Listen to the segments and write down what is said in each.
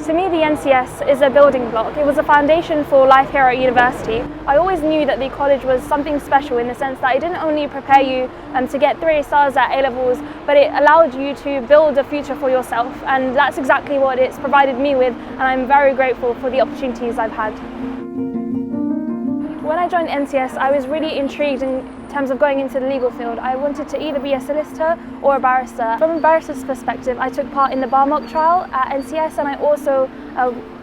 To me, the NCS is a building block. It was a foundation for life here at university. I always knew that the college was something special in the sense that it didn't only prepare you to get 3 stars at A-levels, but it allowed you to build a future for yourself, and that's exactly what it's provided me with, and I'm very grateful for the opportunities I've had. When I joined NCS, I was really intrigued in terms of going into the legal field. I wanted to either be a solicitor or a barrister. From a barrister's perspective, I took part in the bar mock trial at NCS, and I also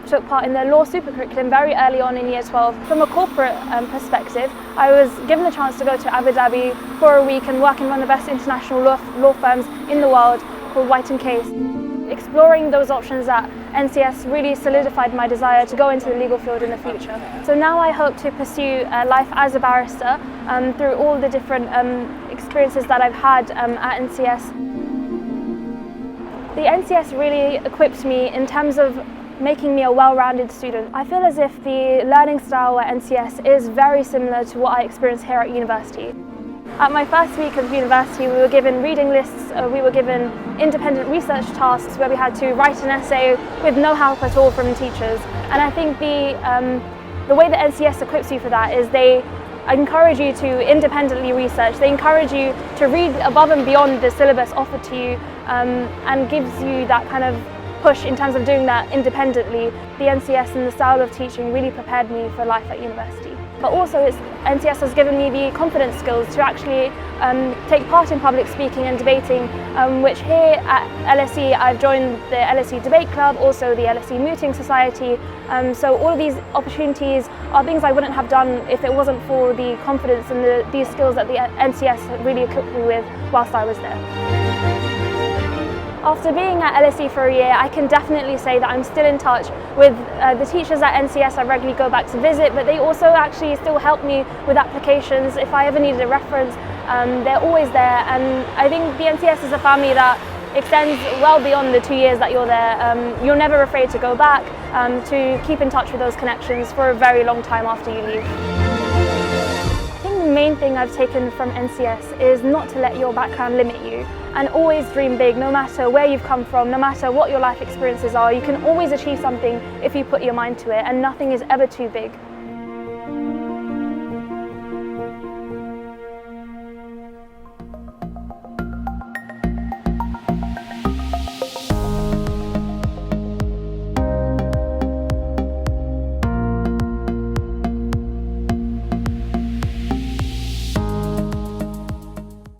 took part in the law super curriculum very early on in year 12. From a corporate perspective, I was given the chance to go to Abu Dhabi for a week and work in one of the best international law firms in the world called White & Case. Exploring those options at NCS really solidified my desire to go into the legal field in the future. So now I hope to pursue life as a barrister through all the different experiences that I've had at NCS. The NCS really equipped me in terms of making me a well-rounded student. I feel as if the learning style at NCS is very similar to what I experienced here at university. At my first week of university, we were given reading lists, we were given independent research tasks where we had to write an essay with no help at all from teachers. And I think the way that NCS equips you for that is they encourage you to independently research. They encourage you to read above and beyond the syllabus offered to you and gives you that kind of push in terms of doing that independently. The NCS and the style of teaching really prepared me for life at university. But also NCS has given me the confidence skills to actually take part in public speaking and debating, which here at LSE I've joined the LSE Debate Club, also the LSE Mooting Society. So all of these opportunities are things I wouldn't have done if it wasn't for the confidence and these skills that the NCS really equipped me with whilst I was there. After being at LSE for a year, I can definitely say that I'm still in touch with the teachers at NCS. I regularly go back to visit, but they also actually still help me with applications. If I ever needed a reference, they're always there. And I think the NCS is a family that extends well beyond the 2 years that you're there. You're never afraid to go back, to keep in touch with those connections for a very long time after you leave. The main thing I've taken from NCS is not to let your background limit you, and always dream big. No matter where you've come from, no matter what your life experiences are, you can always achieve something if you put your mind to it, and nothing is ever too big.